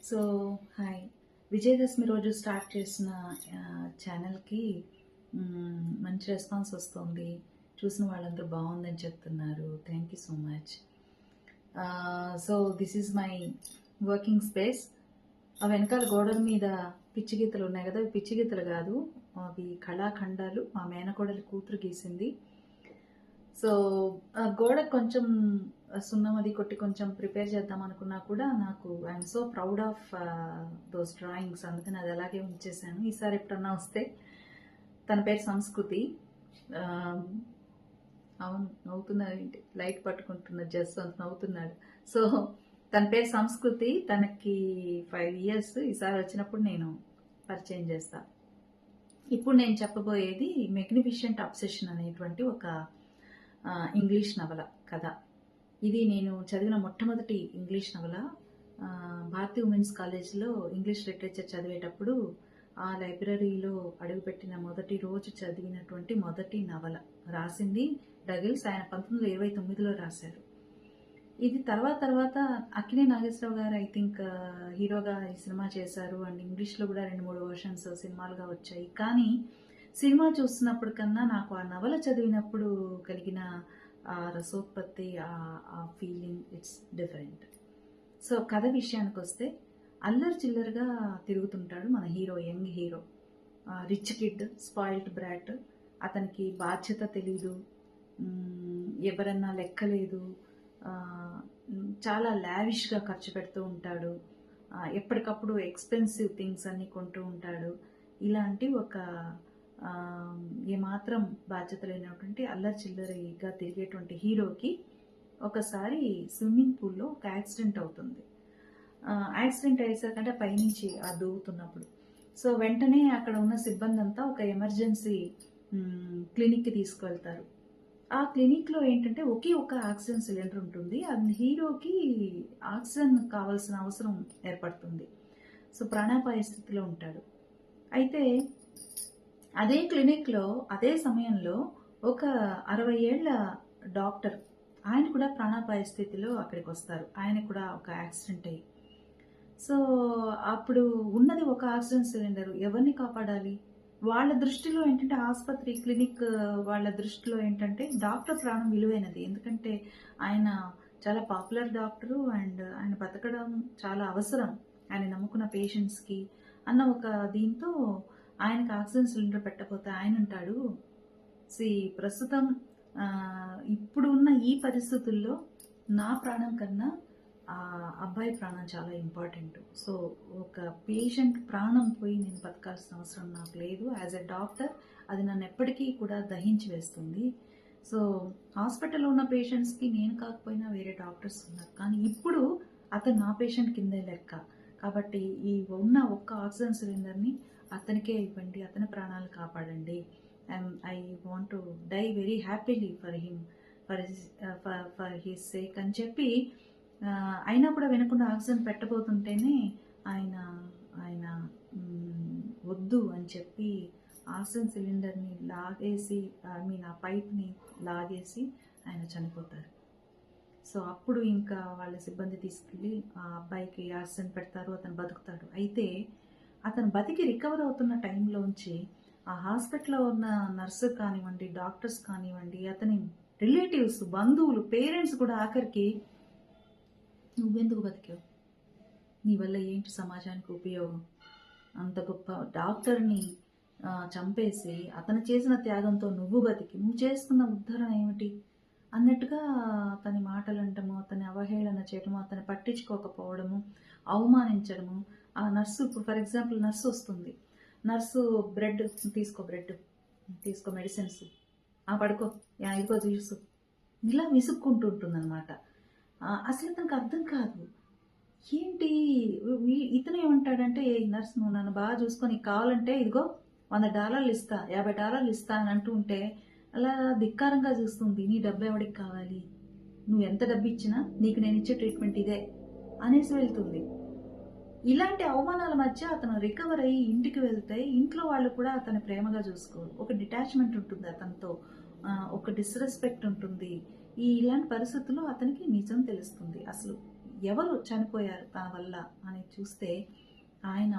So hi, Vijayadashami రోజు start చేసిన ఛానల్కి మంచి రెస్పాన్స్ వస్తుంది. చూసిన వాళ్ళందరూ బాగుందని చెప్తున్నారు. Thank you so much. So this is my working space. ఆ వెనకాల గోడల మీద పిచ్చి గీతలు ఉన్నాయి కదా, పిచ్చి గీతలు కాదు, అవి కళాఖండాలు. మా మేనకోడలి కూతురు గీసింది. సో ఆ గోడ కొంచెం సున్నం అది కొట్టి కొంచెం ప్రిపేర్ చేద్దాం అనుకున్నా కూడా నాకు I'm so proud of those drawings, అందుకని అది అలాగే ఉంచేసాను. ఈసారి ఎప్పుడన్నా వస్తే, తన పేరు సంస్కృతి. అవును, నవ్వుతున్నారు ఏంటి, లైట్ పట్టుకుంటున్నారు, జస్ట్ అంత నవ్వుతున్నాడు. సో తన పేరు సంస్కృతి, తనకి 5 years. ఈసారి వచ్చినప్పుడు నేను పరిచయం చేస్తా. ఇప్పుడు నేను చెప్పబోయేది మెగ్నిఫిషెంట్ అబ్సెషన్ అనేటువంటి ఒక ఇంగ్లీష్ నవల కథ. ఇది నేను చదివిన మొట్టమొదటి ఇంగ్లీష్ నవల. భారతీ ఉమెన్స్ కాలేజ్లో ఇంగ్లీష్ లిటరేచర్ చదివేటప్పుడు ఆ లైబ్రరీలో అడుగుపెట్టిన మొదటి రోజు చదివినటువంటి మొదటి నవల. రాసింది డగిల్స్. ఆయన 1929లో రాశారు. ఇది తర్వాత అక్కినే నాగేశ్వరరావు గారు ఐ థింక్ హీరోగా ఈ సినిమా చేశారు. అండ్ ఇంగ్లీష్లో కూడా 2-3 వర్షన్స్ సినిమాలుగా వచ్చాయి. కానీ సినిమా చూస్తున్నప్పుడు కన్నా నాకు ఆ నవల చదివినప్పుడు కలిగిన ఆ రసోత్పత్తి, ఆ ఫీలింగ్, ఇట్స్ డిఫరెంట్. సో కథ విషయానికి వస్తే, అల్లరి చిల్లరగా తిరుగుతుంటాడు మన hero, young hero. Rich kid, spoiled brought. అతనికి బాధ్యత తెలీదు, ఎవరన్నా లెక్కలేదు, చాలా లావిష్గా ఖర్చు పెడుతూ ఉంటాడు, ఎప్పటికప్పుడు ఎక్స్పెన్సివ్ థింగ్స్ అన్ని కొంటూ ఉంటాడు. ఇలాంటి ఒక ఏమాత్రం బాధ్యత లేనటువంటి అల్లరి చిల్లరిగా తిరిగేటువంటి హీరోకి ఒకసారి స్విమ్మింగ్ పూల్లో ఒక యాక్సిడెంట్ అవుతుంది. యాక్సిడెంట్ అయ్యేసరికంటే పైనుంచి ఆ దూవుతున్నప్పుడు. సో వెంటనే అక్కడ ఉన్న సిబ్బంది అంతా ఒక ఎమర్జెన్సీ క్లినిక్కి తీసుకువెళ్తారు. ఆ క్లినిక్లో ఏంటంటే ఒకే ఒక ఆక్సిజన్ సిలిండర్ ఉంటుంది. అది హీరోకి ఆక్సిజన్ కావాల్సిన అవసరం ఏర్పడుతుంది. సో ప్రాణాపాయ స్థితిలో ఉంటాడు. అయితే అదే క్లినిక్లో అదే సమయంలో ఒక 60 ఏళ్ల డాక్టర్, ఆయన కూడా ప్రాణాపాయ స్థితిలో అక్కడికి వస్తారు. ఆయన కూడా ఒక యాక్సిడెంట్ అయ్యి. సో అప్పుడు ఉన్నది ఒక ఆక్సిజన్ సిలిండర్, ఎవరిని కాపాడాలి? వాళ్ళ దృష్టిలో ఏంటంటే, ఆసుపత్రి క్లినిక్ వాళ్ళ దృష్టిలో ఏంటంటే డాక్టర్ ప్రాణం విలువైనది. ఎందుకంటే ఆయన చాలా పాపులర్ డాక్టరు అండ్ ఆయన బతకడం చాలా అవసరం ఆయన నమ్ముకున్న పేషెంట్స్కి అన్న ఒక దీంతో ఆయనకు ఆక్సిజన్ సిలిండర్ పెట్టకపోతే ఆయన అంటాడు, ప్రస్తుతం ఇప్పుడు ఉన్న ఈ పరిస్థితుల్లో నా ప్రాణం కన్నా ఆ అబ్బాయి ప్రాణం చాలా ఇంపార్టెంట్. సో ఒక పేషెంట్ ప్రాణం పోయి నేను బతకాల్సిన అవసరం నాకు లేదు. యాజ్ ఎ డాక్టర్ అది నన్ను ఎప్పటికీ కూడా దహించి వేస్తుంది. సో హాస్పిటల్లో ఉన్న పేషెంట్స్కి నేను కాకపోయినా వేరే డాక్టర్స్ ఉన్నారు, కానీ ఇప్పుడు అతను నా పేషెంట్ కిందే లెక్క. కాబట్టి ఈ ఉన్న ఒక్క ఆక్సిజన్ సిలిండర్ని అతనికే ఇవ్వండి, అతని ప్రాణాలు కాపాడండి. I want to die very happily for him, for his sake అని చెప్పి, అయినా కూడా వినకుండా ఆక్సిజన్ పెట్టబోతుంటేనే ఆయన ఆయన వద్దు అని చెప్పి ఆక్సిజన్ సిలిండర్ని లాగేసి, ఆ పైప్ని లాగేసి ఆయన చనిపోతారు. సో అప్పుడు ఇంకా వాళ్ళ సిబ్బంది తీసుకెళ్ళి ఆ అబ్బాయికి ఆక్సిజన్ పెడతారు, అతను బతుకుతాడు. అయితే అతను బతికి రికవర్ అవుతున్న టైంలోంచి ఆ హాస్పిటల్లో ఉన్న నర్సు కానివ్వండి, డాక్టర్స్ కానివ్వండి, అతని రిలేటివ్స్, బంధువులు, పేరెంట్స్ కూడా ఆఖరికి, నువ్వెందుకు బతికావు, నీ వల్ల ఏంటి సమాజానికి ఉపయోగం, అంత గొప్ప డాక్టర్ని చంపేసి అతను చేసిన త్యాగంతో నువ్వు బతికి నువ్వు చేస్తున్న ఉద్ధరణ ఏమిటి అన్నట్టుగా అతని మాటలు అంటము, అతని అవహేళన చేయడము, అతని పట్టించుకోకపోవడము, అవమానించడము. ఆ నర్సు, ఇప్పుడు ఫర్ ఎగ్జాంపుల్ నర్సు వస్తుంది, నర్సు బ్రెడ్ తీసుకో మెడిసిన్స్, పడుకో, ఇదిగో తీసు, ఇలా విసుక్కుంటూ ఉంటుంది అనమాట. అసలు అతనికి అర్థం కాదు ఏంటి. ఇతను ఏమంటాడంటే, నర్స్ నువ్వు నన్ను బాగా చూసుకొని కావాలంటే ఇదిగో $100 ఇస్తా, $50 ఇస్తా అని అంటూ ఉంటే అలా ధిక్కారంగా చూస్తుంది. నీ డబ్బు ఎవడికి కావాలి, నువ్వు ఎంత డబ్బు ఇచ్చినా నీకు నేను ఇచ్చే ట్రీట్మెంట్ ఇదే అనేసి వెళ్తుంది. ఇలాంటి అవమానాల మధ్య అతను రికవర్ అయ్యి ఇంటికి వెళ్తే ఇంట్లో వాళ్ళు కూడా అతను ప్రేమగా చూసుకోరు. ఒక డిటాచ్మెంట్ ఉంటుంది అతనితో, ఒక డిస్రెస్పెక్ట్ ఉంటుంది. ఇలాంటి పరిస్థితుల్లో అతనికి నిజం తెలుస్తుంది. అసలు ఎవరు చనిపోయారు తన వల్ల అని చూస్తే ఆయన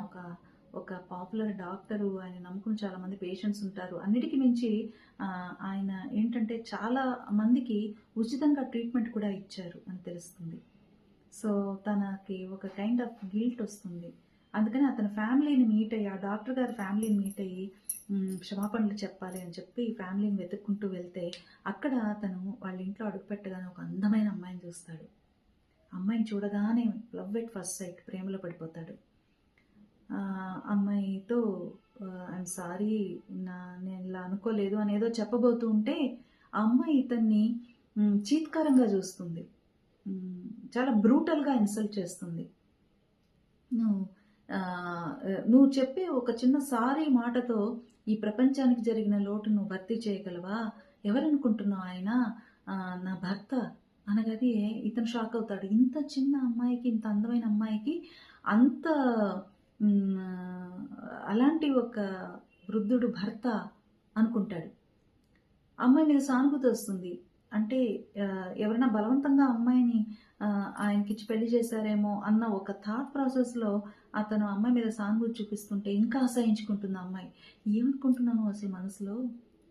ఒక పాపులర్ డాక్టరు. ఆయన నమ్ముకుని చాలామంది పేషెంట్స్ ఉంటారు. అన్నిటికి మించి ఆయన ఏంటంటే చాలా మందికి ఉచితంగా ట్రీట్మెంట్ కూడా ఇచ్చారు అని తెలుస్తుంది. సో తనకి ఒక కైండ్ ఆఫ్ గిల్ట్ వస్తుంది. అందుకని అతని ఫ్యామిలీని మీట్ అయ్యి, ఆ డాక్టర్ గారి ఫ్యామిలీని మీట్ అయ్యి క్షమాపణలు చెప్పాలి అని చెప్పి ఫ్యామిలీని వెతుక్కుంటూ వెళ్తే అక్కడ అతను వాళ్ళ ఇంట్లో అడుగుపెట్టగానే ఒక అందమైన అమ్మాయిని చూస్తాడు. అమ్మాయిని చూడగానే లవ్ ఎట్ ఫస్ట్ సైట్, ప్రేమలో పడిపోతాడు. అమ్మాయితో ఐఎమ్ సారీ, నేను ఇలా అనుకోలేదు అనేదో చెప్పబోతూ ఉంటే ఆ అమ్మాయి ఇతన్ని చీత్కారంగా చూస్తుంది. చాలా బ్రూటల్గా ఇన్సల్ట్ చేస్తుంది. నువ్వు నువ్వు చెప్పే ఒక చిన్న సారీ మాటతో ఈ ప్రపంచానికి జరిగిన లోటు నువ్వు భర్తీ చేయగలవా? ఎవరనుకుంటున్నావు ఆయన? నా భర్త అనగానే ఇతను షాక్ అవుతాడు. ఇంత చిన్న అమ్మాయికి, ఇంత అందమైన అమ్మాయికి అంత అలాంటి ఒక వృద్ధుడు భర్త అనుకుంటాడు. అమ్మాయి మీద సానుభూతి వస్తుంది. అంటే ఎవరైనా బలవంతంగా అమ్మాయిని ఆయనకిచ్చి పెళ్లి చేశారేమో అన్న ఒక థాట్ ప్రాసెస్లో అతను అమ్మాయి మీద సానుభూతి చూపిస్తుంటే ఇంకా అసహించుకుంటుంది అమ్మాయి. ఏమనుకుంటున్నాను అసలు మనసులో?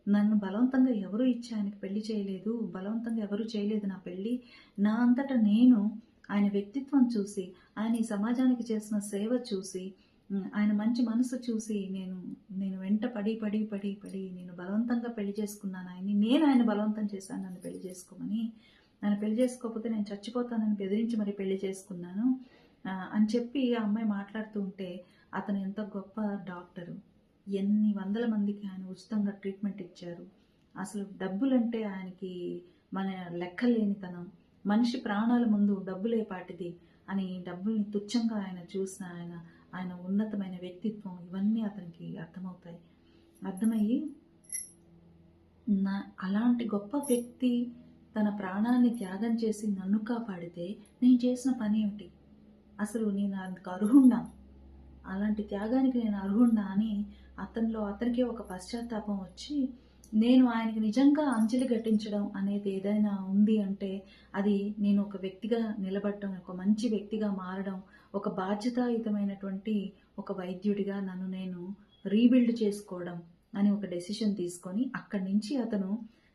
నన్ను బలవంతంగా ఎవరు ఇచ్చి ఆయనకి పెళ్లి చేయలేదు, బలవంతంగా ఎవరు చేయలేదు నా పెళ్ళి. నా అంతటా నేను ఆయన వ్యక్తిత్వం చూసి, ఆయన ఈ సమాజానికి చేసిన సేవ చూసి, ఆయన మంచి మనసు చూసి నేను వెంట పడి నేను బలవంతంగా పెళ్లి చేసుకున్నాను ఆయన్ని. నేను ఆయన బలవంతం చేశాను నన్ను పెళ్లి చేసుకోమని. నన్ను పెళ్లి చేసుకోకపోతే నేను చచ్చిపోతానని బెదిరించి మరి పెళ్లి చేసుకున్నాను అని చెప్పి ఆ అమ్మాయి మాట్లాడుతూ ఉంటే అతను ఎంత గొప్ప డాక్టరు, ఎన్ని వందల మందికి ఆయన ఉచితంగా ట్రీట్మెంట్ ఇచ్చారు. అసలు డబ్బులంటే ఆయనకి మన లెక్కలేనితనం, మనిషి ప్రాణాల ముందు డబ్బులే పాటిది అని డబ్బుల్ని తుచ్చంగా ఆయన చూసిన ఆయన ఉన్నతమైన వ్యక్తిత్వం, ఇవన్నీ అతనికి అర్థమవుతాయి. అర్థమయ్యి అలాంటి గొప్ప వ్యక్తి తన ప్రాణాన్ని త్యాగం చేసి నన్ను కాపాడితే నేను చేసిన పని ఏమిటి? అసలు నేను అందుకు అర్హుణ్ణా? అలాంటి త్యాగానికి నేను అర్హుణ్ణా అని అతనికి ఒక పశ్చాత్తాపం వచ్చి, నేను ఆయనకి నిజంగా అంజలి ఘటించడం అనేది ఏదైనా ఉంది అంటే అది నేను ఒక వ్యక్తిగా నిలబడటం, ఒక మంచి వ్యక్తిగా మారడం, ఒక బాధ్యతాయుతమైనటువంటి ఒక వైద్యుడిగా నన్ను నేను రీబిల్డ్ చేసుకోవడం అని ఒక డెసిషన్ తీసుకొని అక్కడి నుంచి అతను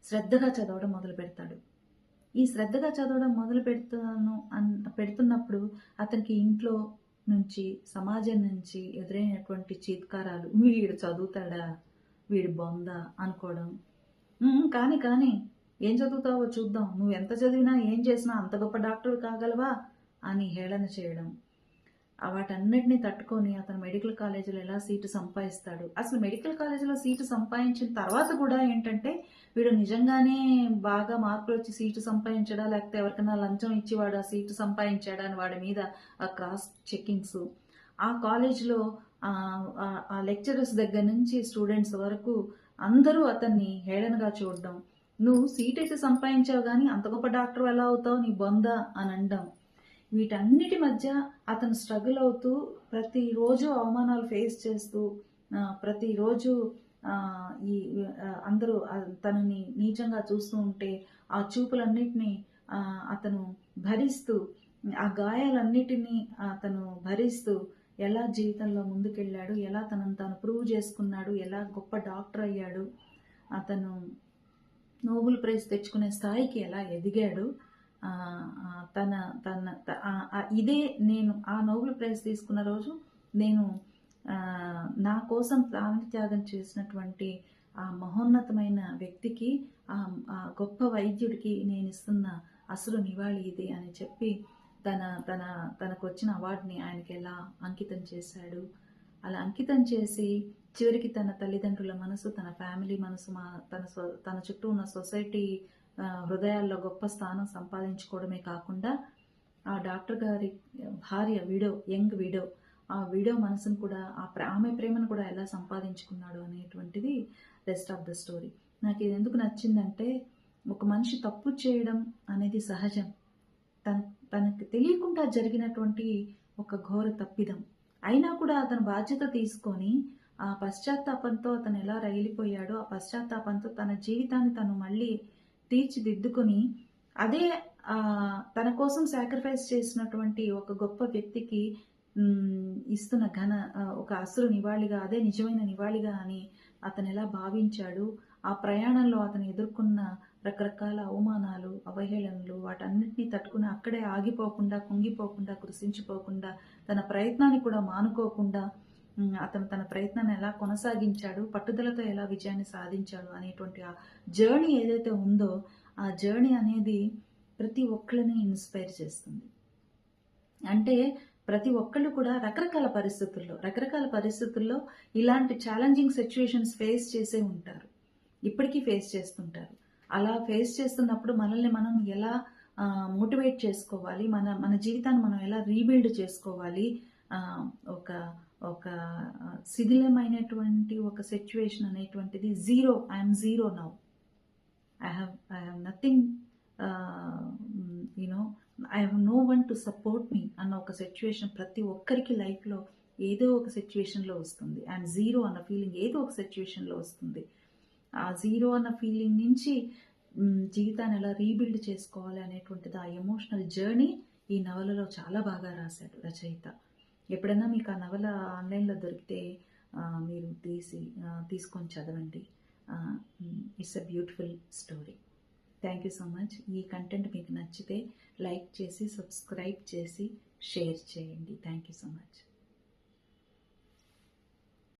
శ్రద్ధగా చదవడం మొదలు పెడతాడు. ఈ శ్రద్ధగా చదవడం మొదలు పెడుతున్నప్పుడు అతనికి ఇంట్లో నుంచి, సమాజం నుంచి ఎదురైనటువంటి చీత్కారాలు, వీడు చదువుతాడా, వీడు బొంద అనుకోవడం, కానీ ఏం చదువుతావో చూద్దాం, నువ్వు ఎంత చదివినా ఏం చేసినా అంత గొప్ప డాక్టర్ కాగలవా అని హేళన చేయడం, వాటన్నిటిని తట్టుకొని అతను మెడికల్ కాలేజీలో ఎలా సీటు సంపాదిస్తాడు. అసలు మెడికల్ కాలేజీలో సీటు సంపాదించిన తర్వాత కూడా ఏంటంటే వీడు నిజంగానే బాగా మార్కులు వచ్చి సీటు సంపాదించడా, లేకపోతే ఎవరికైనా లంచం ఇచ్చి వాడు ఆ సీటు సంపాదించాడా అని వాడి మీద క్రాస్ చెకింగ్స్. ఆ కాలేజీలో ఆ లెక్చరర్స్ దగ్గర నుంచి స్టూడెంట్స్ వరకు అందరూ అతన్ని హేళనగా చూడడం. నువ్వు సీట్ అయితే సంపాదించావు కానీ అంత గొప్ప డాక్టర్ ఎలా అవుతావు, నీ బొంద అని అనడం. వీటన్నిటి మధ్య అతను స్ట్రగుల్ అవుతూ ప్రతిరోజు అవమానాలు ఫేస్ చేస్తూ ప్రతిరోజు అందరూ తనని నీచంగా చూస్తూ ఉంటే ఆ చూపులన్నిటినీ అతను భరిస్తూ, ఆ గాయాలన్నిటినీ అతను భరిస్తూ ఎలా జీవితంలో ముందుకెళ్ళాడు, ఎలా తనను తాను ప్రూవ్ చేసుకున్నాడు, ఎలా గొప్ప డాక్టర్ అయ్యాడు, అతను నోబెల్ ప్రైజ్ తెచ్చుకునే స్థాయికి ఎలా ఎదిగాడు. ఇదే నేను ఆ నోబెల్ ప్రైజ్ తీసుకున్న రోజు నేను నా కోసం ప్రాణత్యాగం చేసినటువంటి ఆ మహోన్నతమైన వ్యక్తికి, ఆ గొప్ప వైద్యుడికి నేను ఇస్తున్న అసలు నివాళి ఇది అని చెప్పి తనకు వచ్చిన అవార్డుని ఆయనకి ఎలా అంకితం చేశాడు. అలా అంకితం చేసి చివరికి తన తల్లిదండ్రుల మనసు, తన ఫ్యామిలీ మనసు, తన చుట్టూ ఉన్న సొసైటీ హృదయాల్లో గొప్ప స్థానం సంపాదించుకోవడమే కాకుండా ఆ డాక్టర్ గారి భార్య యంగ్ విడో, ఆ విడో మనసును కూడా, ఆమె ప్రేమను కూడా ఎలా సంపాదించుకున్నాడు అనేటువంటిది రెస్ట్ ఆఫ్ ద స్టోరీ. నాకు ఇది ఎందుకు నచ్చిందంటే, ఒక మనిషి తప్పు చేయడం అనేది సహజం. తనకు తెలియకుండా జరిగినటువంటి ఒక ఘోర తప్పిదం అయినా కూడా అతను బాధ్యత తీసుకొని ఆ పశ్చాత్తాపంతో అతను ఎలా రగిలిపోయాడో, ఆ పశ్చాత్తాపంతో తన జీవితాన్ని తను మళ్ళీ తీర్చిదిద్దుకొని అదే తన కోసం సాక్రిఫైస్ చేసినటువంటి ఒక గొప్ప వ్యక్తికి ఇస్తున్న ఒక అసలు నివాళిగా, అదే నిజమైన నివాళిగా అని అతనెలా భావించాడు. ఆ ప్రయాణంలో అతను ఎదుర్కొన్న రకరకాల అవమానాలు, అవహేళనలు వాటన్నిటిని తట్టుకుని అక్కడే ఆగిపోకుండా, కుంగిపోకుండా, కృషించిపోకుండా, తన ప్రయత్నాన్ని కూడా మానుకోకుండా అతను తన ప్రయత్నాన్ని ఎలా కొనసాగించాడు, పట్టుదలతో ఎలా విజయాన్ని సాధించాడు అనేటువంటి ఆ జర్నీ ఏదైతే ఉందో, ఆ జర్నీ అనేది ప్రతి ఒక్కళ్ళని ఇన్స్పైర్ చేస్తుంది. అంటే ప్రతి ఒక్కళ్ళు కూడా రకరకాల పరిస్థితుల్లో ఇలాంటి ఛాలెంజింగ్ సిచ్యుయేషన్స్ ఫేస్ చేసే ఉంటారు. ఇప్పటికీ ఫేస్ చేస్తుంటారు. అలా ఫేస్ చేస్తున్నప్పుడు మనల్ని మనం ఎలా మోటివేట్ చేసుకోవాలి, మన జీవితాన్ని మనం ఎలా రీబిల్డ్ చేసుకోవాలి, ఒక ఒక శిథిలమైనటువంటి ఒక సిచ్యువేషన్ అనేటువంటిది zero, I'm zero now, I have nothing, you know I have no one to support me అన్న ఒక సిచ్యువేషన్ ప్రతి ఒక్కరికి లైఫ్లో ఏదో ఒక సిచ్యువేషన్లో వస్తుంది. ఐఎమ్ జీరో అన్న ఫీలింగ్ ఏదో ఒక సిచ్యువేషన్లో వస్తుంది. ఆ జీరో అన్న ఫీలింగ్ నుంచి జీవితాన్ని ఎలా రీబిల్డ్ చేసుకోవాలి అనేటువంటిది ఆ ఎమోషనల్ జర్నీ ఈ నవలలో చాలా బాగా రాశాడు రచయిత. ఎప్పుడైనా మీకు ఆ నవల ఆన్లైన్లో దొరికితే మీరు తీసుకొని చదవండి. It's a beautiful story. Thank you so much. ఈ కంటెంట్ మీకు నచ్చితే లైక్ చేసి, సబ్స్క్రైబ్ చేసి, షేర్ చేయండి. Thank you so much.